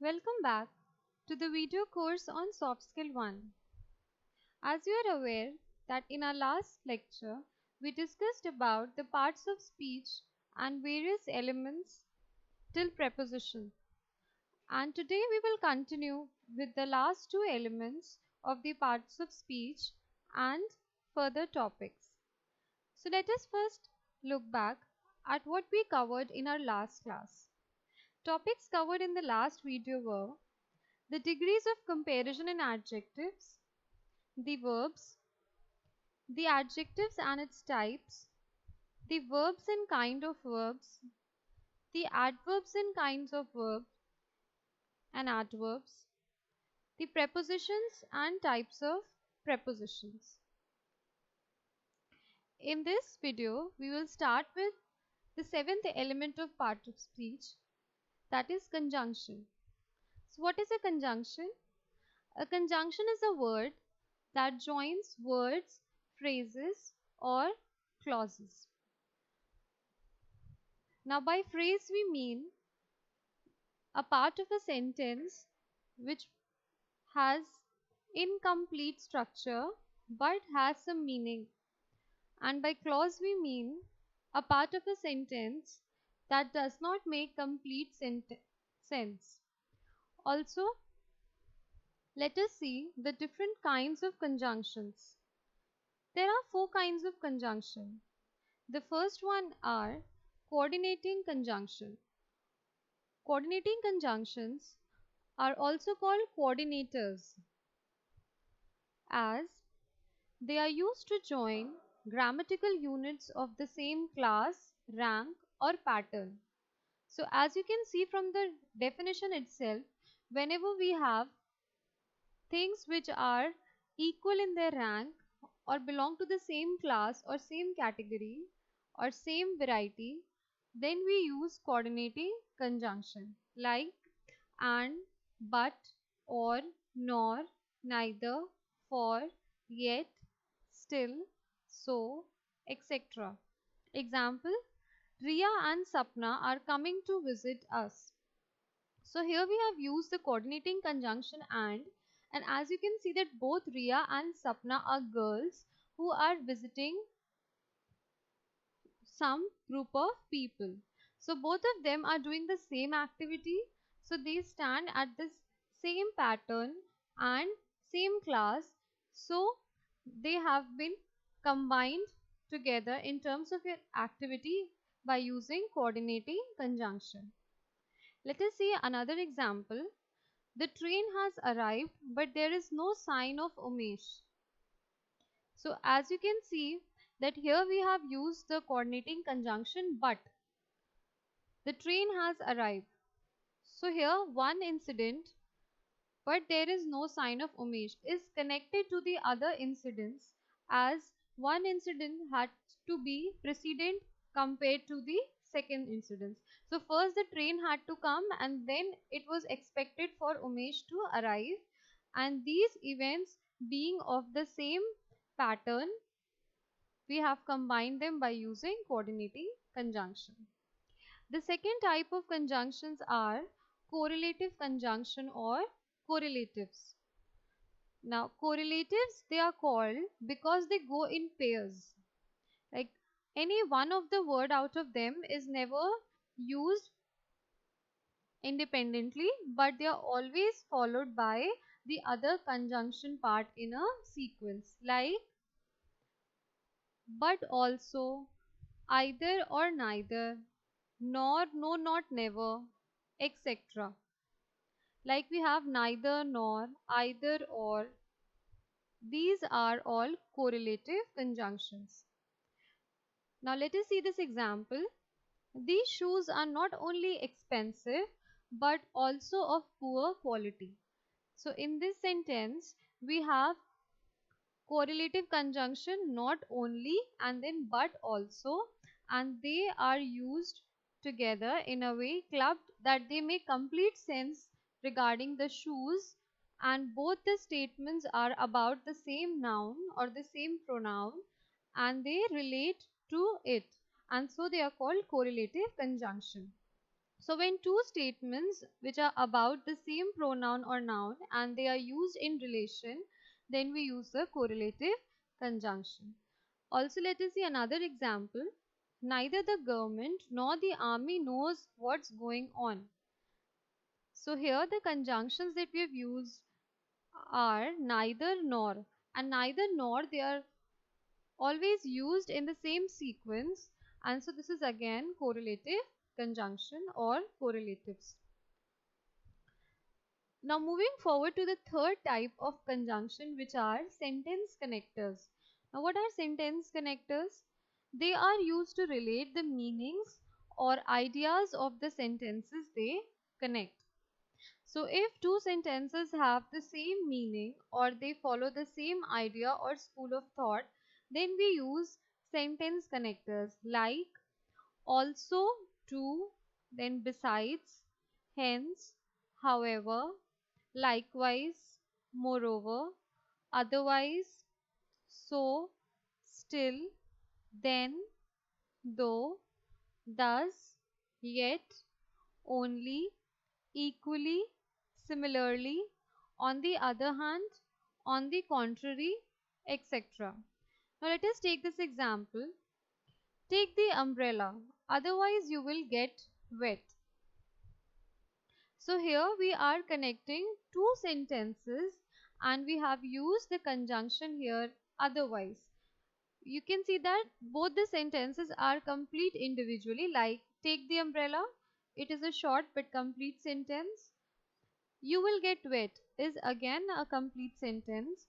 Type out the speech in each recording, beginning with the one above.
Welcome back to the video course on Soft Skill 1. As you are aware that in our last lecture, we discussed about the parts of speech and various elements till preposition. And today we will continue with the last two elements of the parts of speech and further topics. So let us first look back at what we covered in our last class. Topics covered in the last video were the degrees of comparison in adjectives, the verbs, the adjectives and its types, the verbs and kind of verbs, the adverbs and kinds of verbs and adverbs, the prepositions and types of prepositions. In this video, we will start with the seventh element of part of speech, that is conjunction. So what is a conjunction? A conjunction is a word that joins words, phrases or clauses. Now by phrase we mean a part of a sentence which has incomplete structure but has some meaning, and by clause we mean a part of a sentence that does not make complete sense. Also, let us see the different kinds of conjunctions. There are four kinds of conjunction. The first one are coordinating conjunction. Coordinating conjunctions are also called coordinators, as they are used to join grammatical units of the same class, rank or pattern. So as you can see from the definition itself, whenever we have things which are equal in their rank or belong to the same class or same category or same variety, then we use coordinating conjunction like and, but, or, nor, neither, for, yet, still, so, etc. Example, Riya and Sapna are coming to visit us. So here we have used the coordinating conjunction and as you can see that both Riya and Sapna are girls who are visiting some group of people. So both of them are doing the same activity. So they stand at this same pattern and same class. So they have been combined together in terms of your activity by using coordinating conjunction. Let us see another example. The train has arrived, but there is no sign of Umesh. So as you can see that here we have used the coordinating conjunction but. The train has arrived. So here one incident, but there is no sign of Umesh, is connected to the other incidents, as one incident had to be precedent compared to the second incident. So first the train had to come and then it was expected for Umesh to arrive, and these events being of the same pattern, we have combined them by using coordinating conjunction. The second type of conjunctions are correlative conjunction or correlatives. Now correlatives, they are called because they go in pairs. Like any one of the word out of them is never used independently, but they are always followed by the other conjunction part in a sequence, like but also, either or neither, nor, no, not, never, etc. Like we have neither nor, either or. These are all correlative conjunctions. Now let us see this example. These shoes are not only expensive but also of poor quality. So in this sentence we have correlative conjunction not only and then but also, and they are used together in a way clubbed that they make complete sense regarding the shoes, and both the statements are about the same noun or the same pronoun and they relate to it, and so they are called correlative conjunction. So when two statements which are about the same pronoun or noun and they are used in relation, then we use the correlative conjunction. Also, let us see another example. Neither the government nor the army knows what's going on. So here the conjunctions that we have used are neither nor, and neither nor, they are always used in the same sequence, and so this is again correlative conjunction or correlatives. Now moving forward to the third type of conjunction, which are sentence connectors. Now what are sentence connectors? They are used to relate the meanings or ideas of the sentences they connect. So if two sentences have the same meaning or they follow the same idea or school of thought, then we use sentence connectors like also, to, then besides, hence, however, likewise, moreover, otherwise, so, still, then, though, thus, yet, only, equally, similarly, on the other hand, on the contrary, etc. Now let us take this example. Take the umbrella, otherwise you will get wet. So here we are connecting two sentences and we have used the conjunction here otherwise. You can see that both the sentences are complete individually, like take the umbrella, it is a short but complete sentence. You will get wet is again a complete sentence,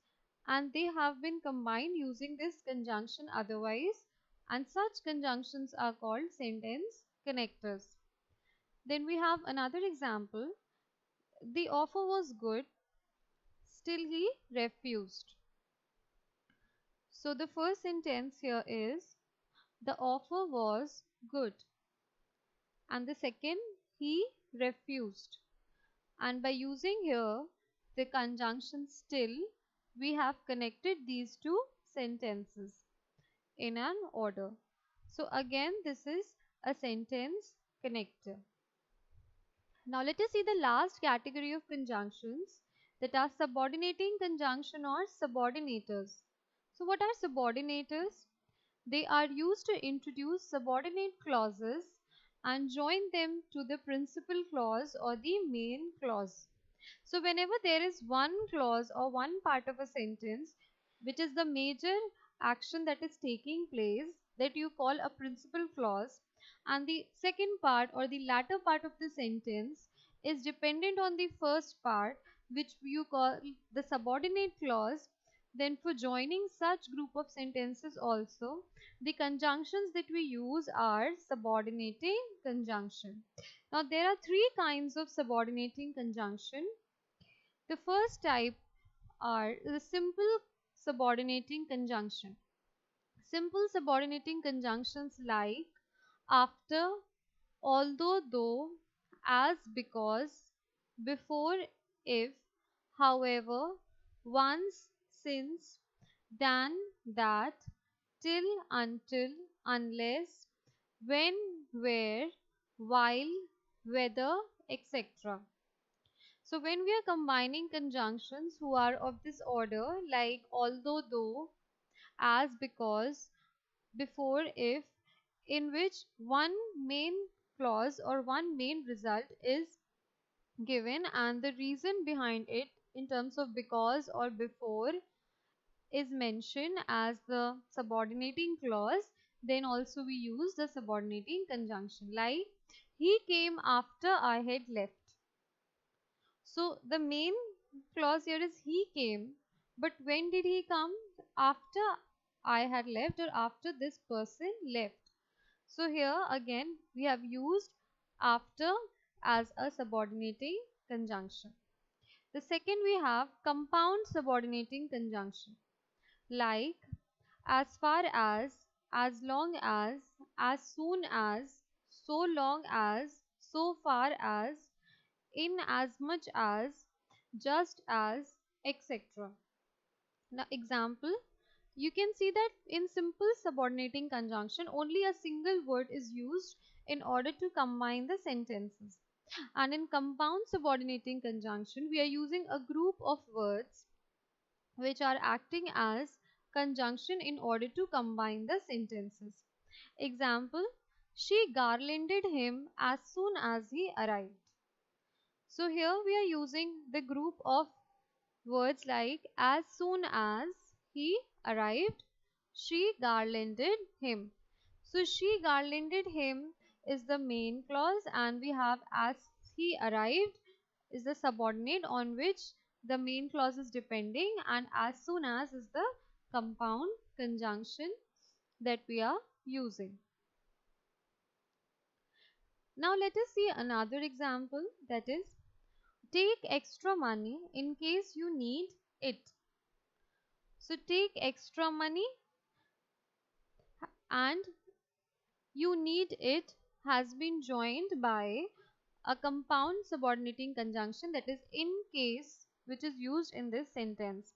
and they have been combined using this conjunction otherwise, and such conjunctions are called sentence connectors. Then we have another example. The offer was good, still he refused. So the first sentence here is the offer was good, and the second he refused. And by using here the conjunction still, we have connected these two sentences in an order. So again this is a sentence connector. Now let us see the last category of conjunctions, that are subordinating conjunction or subordinators. So what are subordinators? They are used to introduce subordinate clauses and join them to the principal clause or the main clause. So whenever there is one clause or one part of a sentence which is the major action that is taking place, that you call a principal clause, and the second part or the latter part of the sentence is dependent on the first part, which you call the subordinate clause, then for joining such group of sentences also, the conjunctions that we use are subordinating conjunction. Now there are three kinds of subordinating conjunction. The first type are the simple subordinating conjunction. Simple subordinating conjunctions like after, although, though, as, because, before, if, however, once, since, than, that, till, until, unless, when, where, while, whether, etc. So when we are combining conjunctions who are of this order, like although, though, as, because, before, if, in which one main clause or one main result is given and the reason behind it in terms of because or before is mentioned as the subordinating clause, then also we use the subordinating conjunction, like he came after I had left. So the main clause here is he came, but when did he come? After I had left or after this person left. So here again we have used after as a subordinating conjunction. The second we have compound subordinating conjunction, like as far as long as soon as, so long as, so far as, in as much as, just as, etc. Now example, you can see that in simple subordinating conjunction only a single word is used in order to combine the sentences. And in compound subordinating conjunction, we are using a group of words which are acting as conjunction in order to combine the sentences. Example, she garlanded him as soon as he arrived. So here we are using the group of words like as soon as he arrived, she garlanded him. So she garlanded him is the main clause, and we have as he arrived is the subordinate on which the main clause is depending, and as soon as is the compound conjunction that we are using. Now let us see another example, that is, take extra money in case you need it. So take extra money and you need it has been joined by a compound subordinating conjunction, that is in case, which is used in this sentence.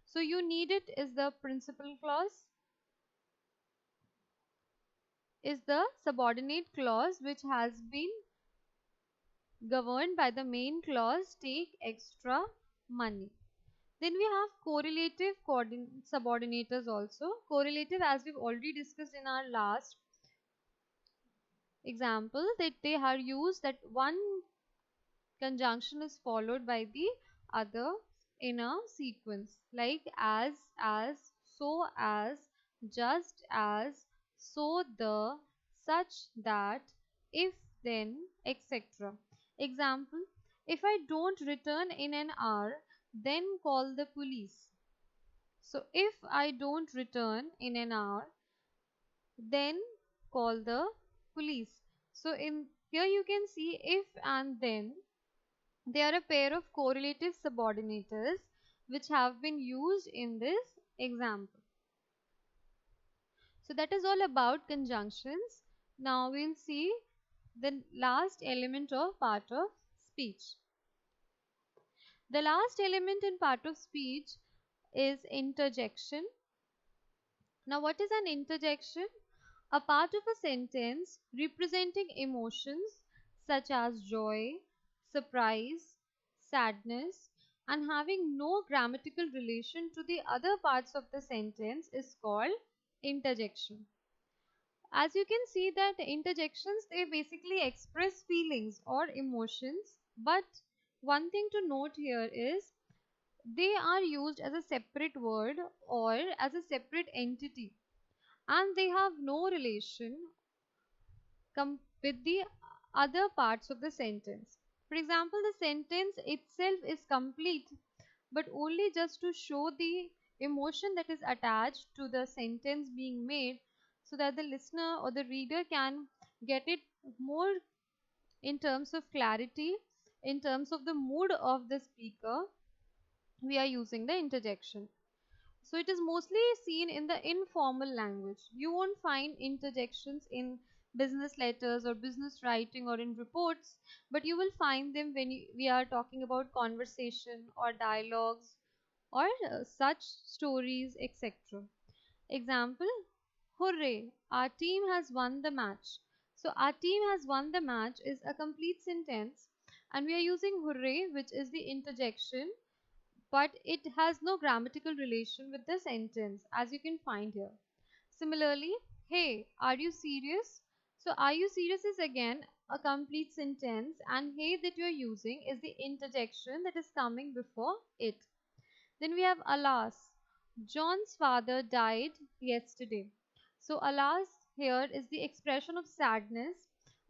So you need it is the principal clause, is the subordinate clause which has been governed by the main clause take extra money. Then we have correlative subordinators also. Correlative, as we've already discussed in our last example, that they are used that one conjunction is followed by the other in a sequence, like as, so as, just as, so the, such that, if then, etc. Example, if I don't return in an hour, then call the police. So if I don't return in an hour, then call the police. So in here you can see if and then, they are a pair of correlative subordinators which have been used in this example. So that is all about conjunctions. Now we'll see the last element of part of speech. The last element in part of speech is interjection. Now what is an interjection? A part of a sentence representing emotions such as joy, surprise, sadness, and having no grammatical relation to the other parts of the sentence is called interjection. As you can see that interjections, they basically express feelings or emotions, but one thing to note here is they are used as a separate word or as a separate entity, and they have no relation with the other parts of the sentence. For example, the sentence itself is complete, but only just to show the emotion that is attached to the sentence being made, so that the listener or the reader can get it more in terms of clarity, in terms of the mood of the speaker. We are using the interjection. So it is mostly seen in the informal language. You won't find interjections in business letters or business writing or in reports, but you will find them when we are talking about conversation or dialogues or such stories, etc. Example, hooray, our team has won the match. So our team has won the match is a complete sentence, and we are using hooray, which is the interjection, but it has no grammatical relation with the sentence, as you can find here. Similarly, hey, are you serious? So are you serious is again a complete sentence, and hey that you are using is the interjection that is coming before it. Then we have alas, John's father died yesterday. So alas here is the expression of sadness,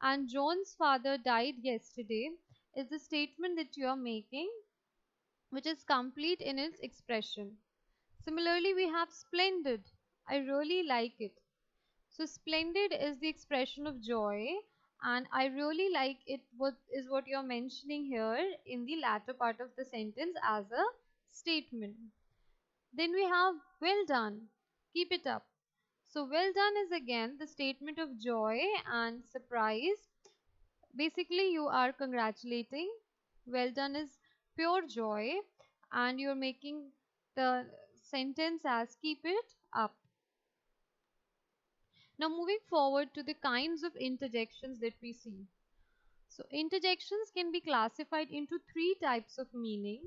and John's father died yesterday is the statement that you are making, which is complete in its expression. Similarly, we have splendid. I really like it. So splendid is the expression of joy, and I really like it what you're mentioning here in the latter part of the sentence as a statement. Then we have well done. Keep it up. So well done is again the statement of joy and surprise. Basically, you are congratulating. Well done is pure joy, and you're making the sentence as keep it up. Now moving forward to the kinds of interjections that we see. So interjections can be classified into three types of meaning: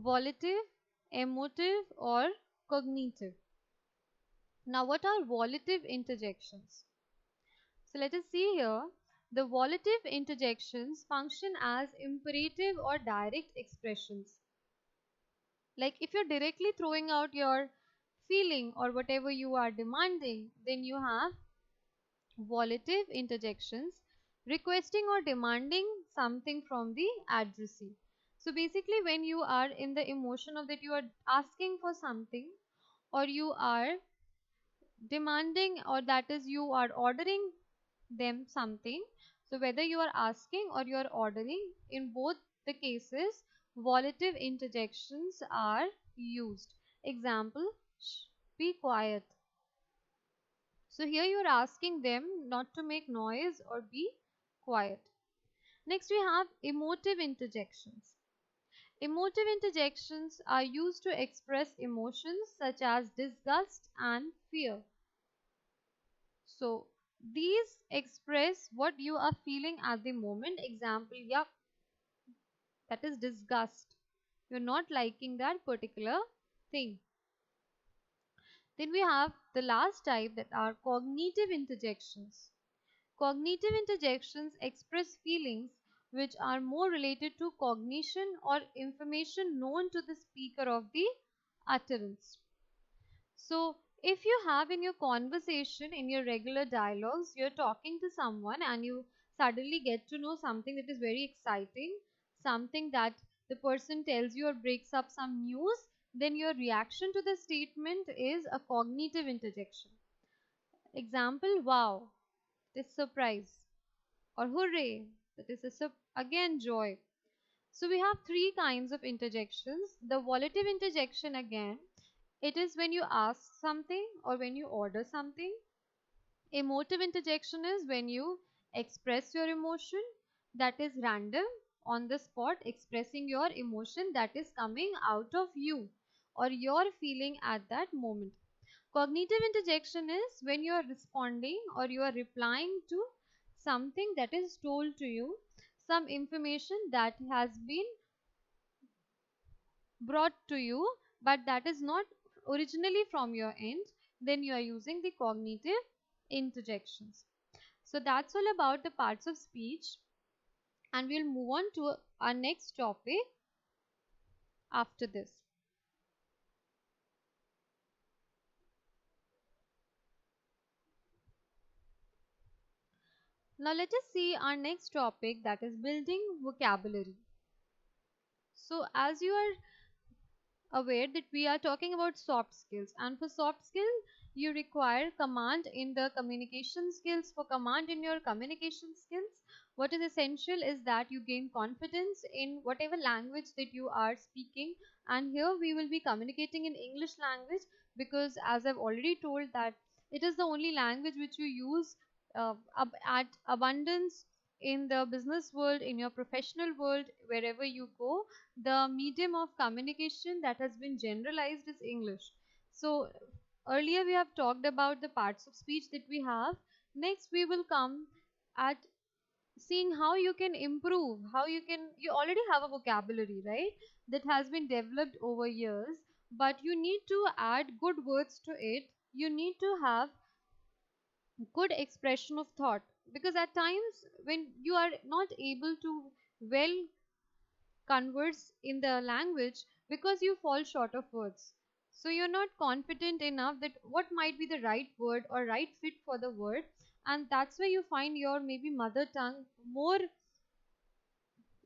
volitive, emotive, or cognitive. Now what are volitive interjections? So let us see here. The volitive interjections function as imperative or direct expressions. Like if you're directly throwing out your feeling or whatever you are demanding, then you have volitive interjections requesting or demanding something from the addressee. So basically when you are in the emotion of that you are asking for something, or you are demanding, or that is you are ordering them something. So whether you are asking or you are ordering, in both the cases volitive interjections are used. Example, shh, be quiet. So here you are asking them not to make noise or be quiet. Next we have emotive interjections. Emotive interjections are used to express emotions such as disgust and fear. So these express what you are feeling at the moment. Example, yuck, that is disgust. You're not liking that particular thing. Then we have the last type, that are cognitive interjections. Cognitive interjections express feelings which are more related to cognition or information known to the speaker of the utterance. So, if you have in your conversation, in your regular dialogues, you're talking to someone and you suddenly get to know something that is very exciting, something that the person tells you or breaks up some news, then your reaction to the statement is a cognitive interjection. Example, wow, this surprise, or hooray, that is again joy. So we have three kinds of interjections. The volitive interjection, again, it is when you ask something or when you order something. Emotive interjection is when you express your emotion, that is random, on the spot, expressing your emotion that is coming out of you or your feeling at that moment. Cognitive interjection is when you are responding or you are replying to something that is told to you, some information that has been brought to you, but that is not originally from your end, then you are using the cognitive interjections. So that's all about the parts of speech, and we'll move on to our next topic after this. Now let us see our next topic, that is building vocabulary. So as you are aware that we are talking about soft skills, and for soft skill you require command in the communication skills. For command in your communication skills, what is essential is that you gain confidence in whatever language that you are speaking. And here we will be communicating in English language, because as I've already told that it is the only language which you use at abundance in the business world, in your professional world, wherever you go. The medium of communication that has been generalized is English. So earlier we have talked about the parts of speech that we have. Next we will come at seeing how you can improve, you already have a vocabulary, right, that has been developed over years, but you need to add good words to it. You need to have good expression of thought, because at times when you are not able to well converse in the language, because you fall short of words, so you're not confident enough that what might be the right word or right fit for the word, and that's where you find your maybe mother tongue more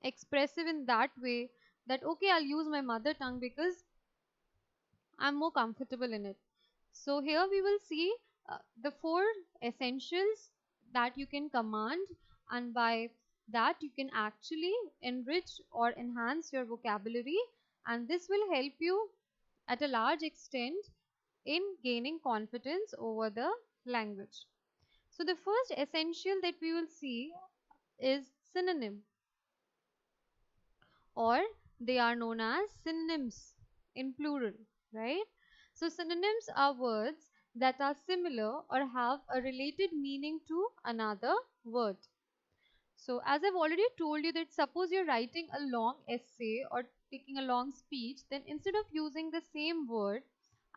expressive in that way, that okay, I'll use my mother tongue because I'm more comfortable in it. So here we will see the four essentials that you can command, and by that you can actually enrich or enhance your vocabulary, and this will help you at a large extent in gaining confidence over the language. So the first essential that we will see is synonym, or they are known as synonyms in plural, right? So synonyms are words that are similar or have a related meaning to another word. So as I've already told you that suppose you're writing a long essay or taking a long speech, then instead of using the same word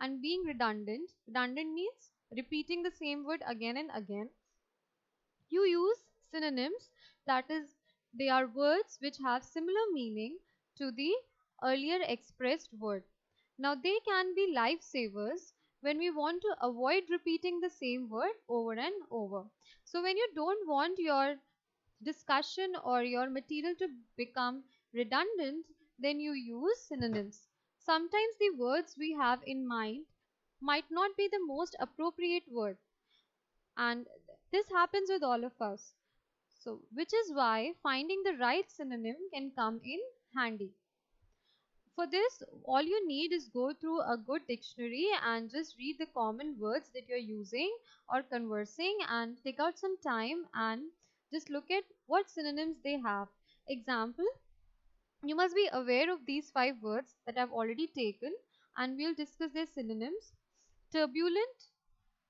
and being redundant means repeating the same word again and again, you use synonyms, that is, they are words which have similar meaning to the earlier expressed word. Now they can be lifesavers when we want to avoid repeating the same word over and over. So when you don't want your discussion or your material to become redundant, then you use synonyms. Sometimes the words we have in mind might not be the most appropriate word, and this happens with all of us. So, which is why finding the right synonym can come in handy. For this, all you need is go through a good dictionary and just read the common words that you're using or conversing and take out some time and just look at what synonyms they have. Example, you must be aware of these 5 words that I've already taken and we'll discuss their synonyms. Turbulent,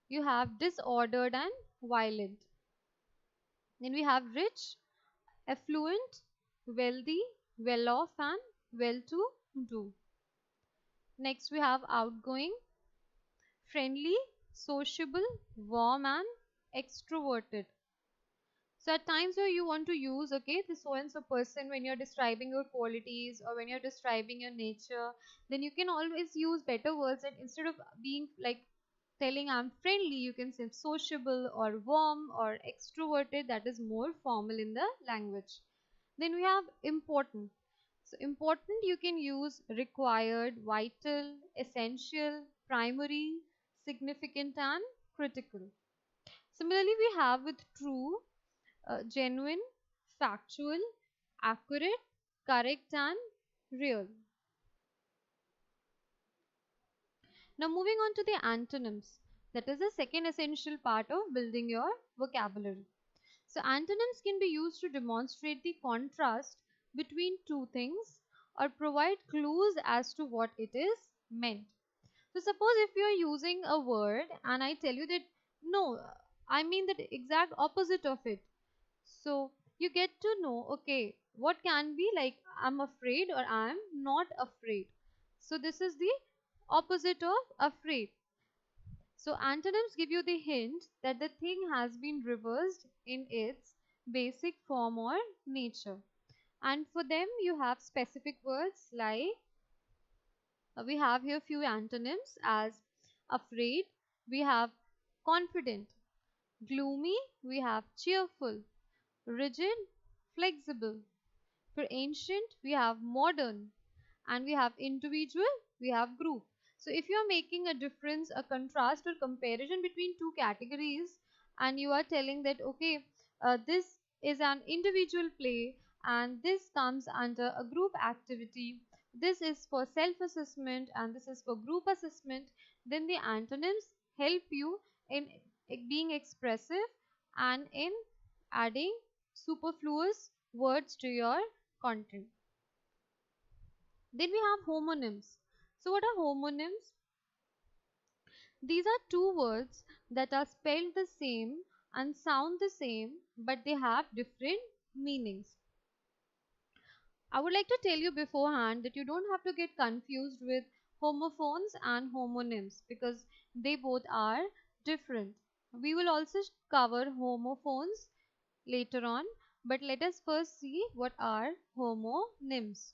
you have disordered and violent. Then we have rich, affluent, wealthy, well off, and well to do. Next, we have outgoing, friendly, sociable, warm, and extroverted. So, at times where you want to use, okay, the so and so person when you're describing your qualities or when you're describing your nature, then you can always use better words, and instead of being like telling I'm friendly, you can say sociable or warm or extroverted, that is more formal in the language. Then we have important. So important you can use required, vital, essential, primary, significant, and critical. Similarly, we have with true, genuine, factual, accurate, correct, and real. Now moving on to the antonyms. That is the second essential part of building your vocabulary. So antonyms can be used to demonstrate the contrast between two things or provide clues as to what it is meant. So suppose if you are using a word and I tell you that no, I mean the exact opposite of it. So you get to know, okay, what can be like I'm afraid or I'm not afraid. So this is the opposite of afraid. So antonyms give you the hint that the thing has been reversed in its basic form or nature. And for them you have specific words like we have here few antonyms as afraid, we have confident, gloomy, we have cheerful, rigid, flexible. For ancient we have modern, and we have individual, we have group. So if you are making a difference, a contrast or comparison between two categories and you are telling that okay, this is an individual play and this comes under a group activity, this is for self assessment and this is for group assessment, then the antonyms help you in being expressive and in adding superfluous words to your content. Then we have homonyms. So what are homonyms? These are two words that are spelled the same and sound the same, but they have different meanings. I would like to tell you beforehand that you don't have to get confused with homophones and homonyms because they both are different. We will also cover homophones later on, but let us first see what are homonyms.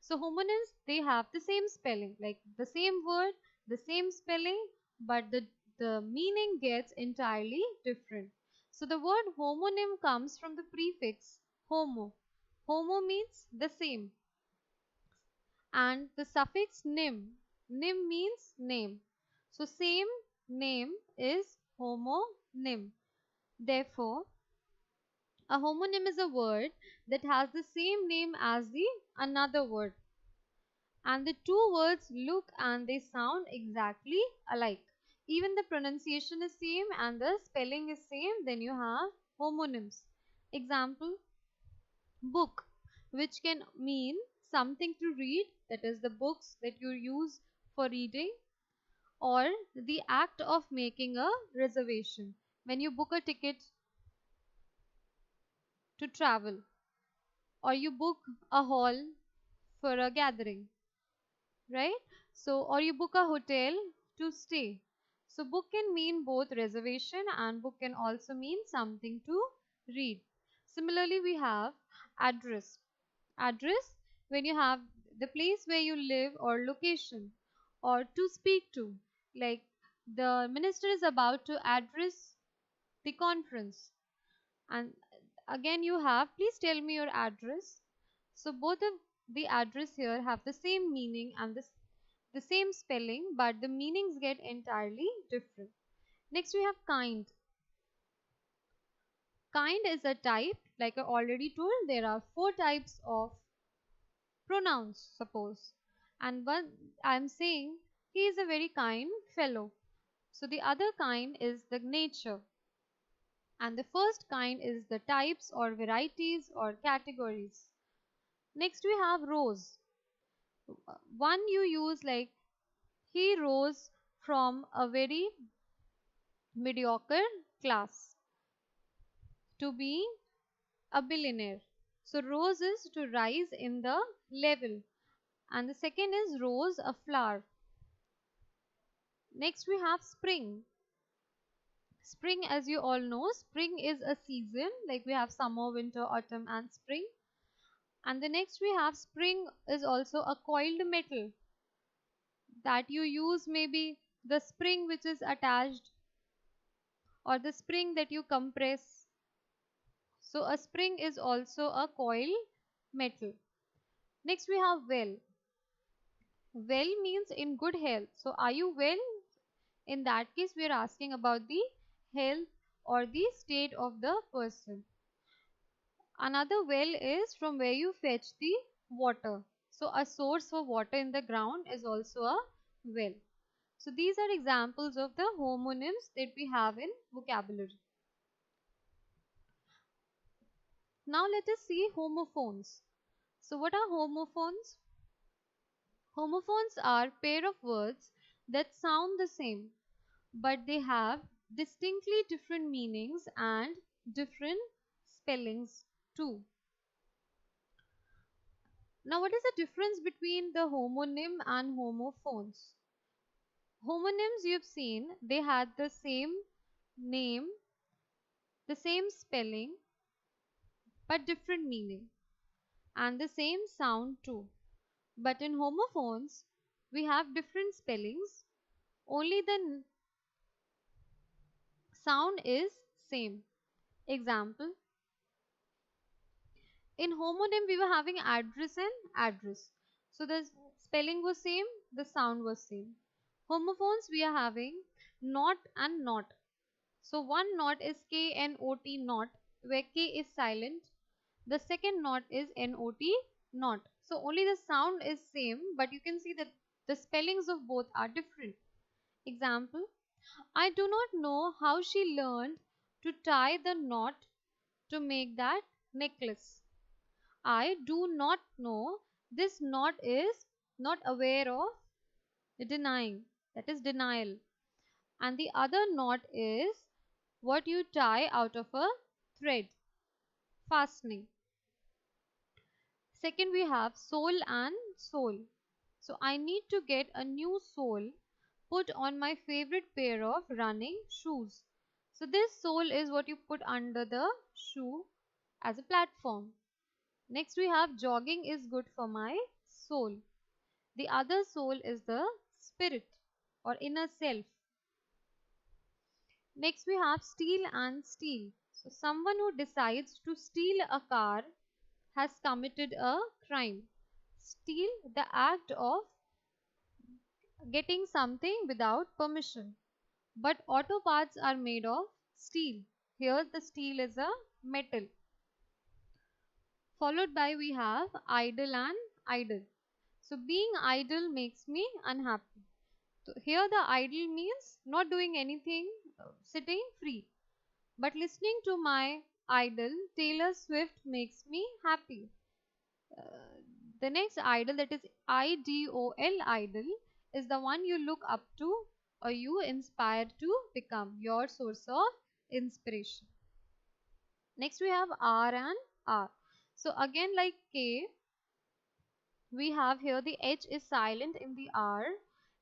So homonyms, they have the same spelling, like the same word, the same spelling, but the meaning gets entirely different. So the word homonym comes from the prefix homo. Homo means the same, and the suffix nym. Nym means name. So same name is homonym. Therefore, a homonym is a word that has the same name as the another word, and the two words look and they sound exactly alike. Even the pronunciation is same and the spelling is same, then you have homonyms. Example, book, which can mean something to read, that is the books that you use for reading, or the act of making a reservation. When you book a ticket to travel, or you book a hall for a gathering, right? So, or you book a hotel to stay. So, book can mean both reservation and book can also mean something to read. Similarly, we have address. Address when you have the place where you live or location, or to speak to, like the minister is about to address the conference. And again, you have, please tell me your address. So, both of the address here have the same meaning and the same spelling, but the meanings get entirely different. Next, we have kind. Kind is a type, like I already told, there are four types of pronouns, suppose. And one, I'm saying he is a very kind fellow. So, the other kind is the nature. And the first kind is the types or varieties or categories. Next, we have rose. One you use like he rose from a very mediocre class to be a billionaire. So rose is to rise in the level, and the second is rose, a flower. Next we have spring. Spring, as you all know, spring is a season, like we have summer, winter, autumn and spring. And the next we have spring is also a coiled metal that you use, maybe the spring which is attached or the spring that you compress. So a spring is also a coil metal. Next we have well. Well means in good health. So are you well? In that case we are asking about the health or the state of the person. Another well is from where you fetch the water. So a source for water in the ground is also a well. So these are examples of the homonyms that we have in vocabulary. Now let us see homophones. So what are homophones? Homophones are pair of words that sound the same, but they have distinctly different meanings and different spellings too. Now what is the difference between the homonym and homophones? Homonyms, you've seen, they had the same name, the same spelling, but different meaning, and the same sound too. But in homophones, we have different spellings, only the sound is same. Example, in homonym we were having address and address. So the spelling was same, the sound was same. Homophones we are having not and not. So one not is K-N-O-T not, where K is silent. The second not is N-O-T not. So only the sound is same, but you can see that the spellings of both are different. Example, I do not know how she learned to tie the knot to make that necklace. I do not know. This knot is not aware of denying, that is denial. And the other knot is what you tie out of a thread, fastening. Second, we have sole and sole. So I need to get a new sole put on my favorite pair of running shoes. So this sole is what you put under the shoe as a platform. Next we have jogging is good for my soul. The other soul is the spirit or inner self. Next we have steal and steal. So someone who decides to steal a car has committed a crime. Steal, the act of getting something without permission. But auto parts are made of steel. Here the steel is a metal. Followed by we have idle and idle. So being idle makes me unhappy. So here the idle means not doing anything, sitting free. But listening to my idol Taylor Swift makes me happy. Uh, the next idol, that is IDOL, idol, is the one you look up to or you inspire to become, your source of inspiration. Next we have R and R. So again, like K, we have here the H is silent in the R.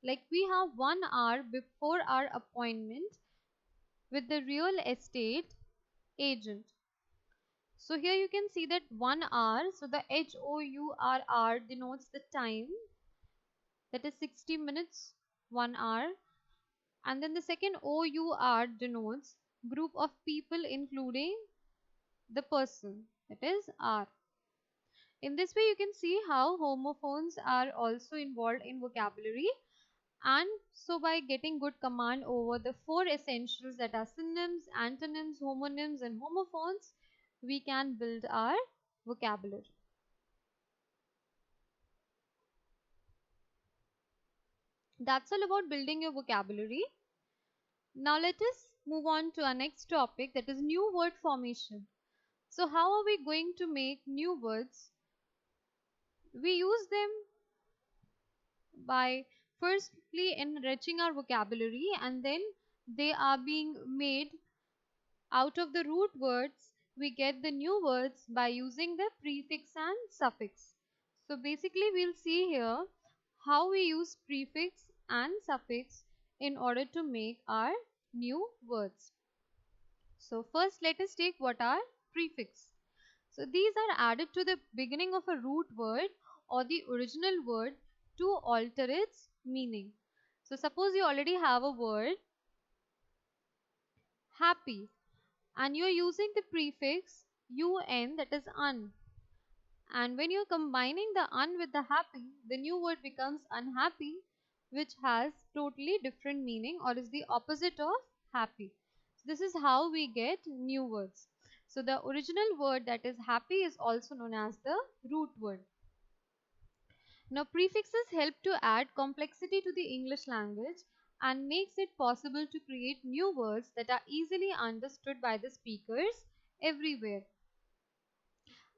Like we have 1 hour before our appointment with the real estate agent. So here you can see that 1 hour, so the HOURR denotes the time, that is 60 minutes, 1 hour. And then the second OUR denotes group of people including the person, that is R. In this way you can see how homophones are also involved in vocabulary, and so by getting good command over the 4 essentials, that are synonyms, antonyms, homonyms and homophones, we can build our vocabulary. That's all about building your vocabulary. Now let us move on to our next topic, that is new word formation. So how are we going to make new words? We use them by firstly enriching our vocabulary, and then they are being made out of the root words. We get the new words by using the prefix and suffix. So basically we'll see here how we use prefix and suffix in order to make our new words. So first let us take what are prefix. So these are added to the beginning of a root word or the original word to alter its meaning. So suppose you already have a word happy and you are using the prefix un, that is un. And when you are combining the un with the happy, the new word becomes unhappy, which has totally different meaning or is the opposite of happy. So this is how we get new words. So the original word, that is happy, is also known as the root word. Now prefixes help to add complexity to the English language and makes it possible to create new words that are easily understood by the speakers everywhere.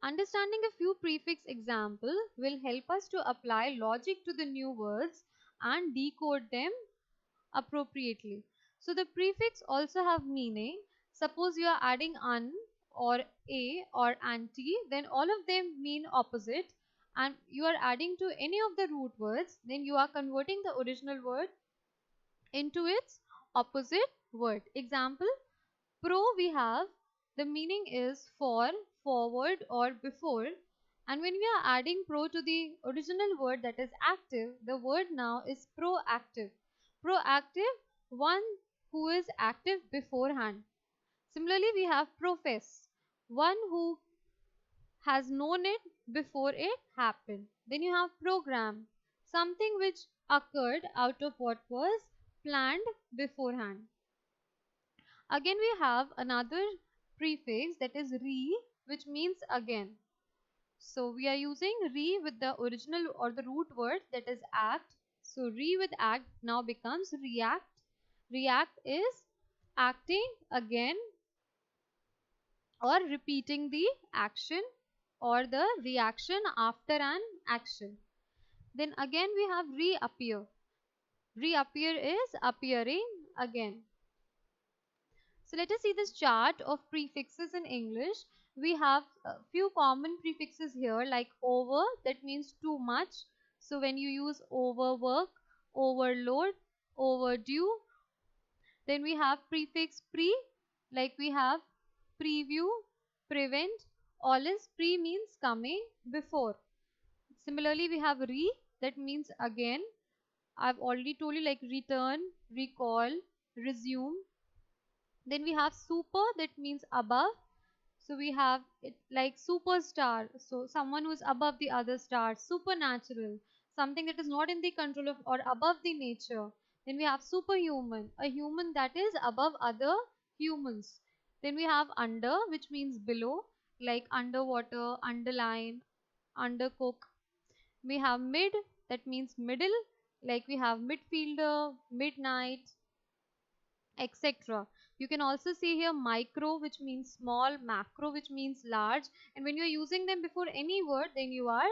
Understanding a few prefix examples will help us to apply logic to the new words and decode them appropriately. So the prefix also have meaning. Suppose you are adding un or a or anti, then all of them mean opposite, and you are adding to any of the root words, then you are converting the original word into its opposite word. Example, pro, we have the meaning is for, forward or before, and when we are adding pro to the original word, that is active, the word now is proactive. Proactive, one who is active beforehand. Similarly we have profess, one who has known it before it happened. Then you have program, something which occurred out of what was planned beforehand. Again we have another prefix, that is re, which means again. So we are using re with the original or the root word, that is act. So re with act now becomes react. React is acting again or repeating the action or the reaction after an action. Then again we have reappear. Reappear is appearing again. So let us see this chart of prefixes in English. We have a few common prefixes here, like over, that means too much. So when you use overwork, overload, overdue. Then we have prefix pre, like we have preview, prevent. All is pre means coming, before. Similarly we have re, that means again. I've already told you, like return, recall, resume. Then we have super, that means above. So we have it like superstar, so someone who is above the other stars. Supernatural, something that is not in the control of or above the nature. Then we have superhuman, a human that is above other humans. Then we have under, which means below, like underwater, underline, undercook. We have mid, that means middle, like we have midfielder, midnight, etc. You can also see here micro, which means small, macro, which means large, and when you are using them before any word, then you are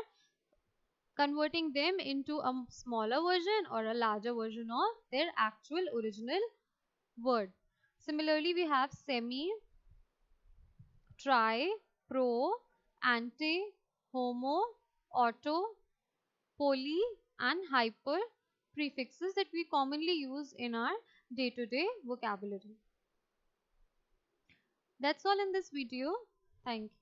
converting them into a smaller version or a larger version of their actual original word. Similarly, we have semi, tri, pro, ante, homo, auto, poly, and hyper prefixes that we commonly use in our day-to-day vocabulary. That's all in this video. Thank you.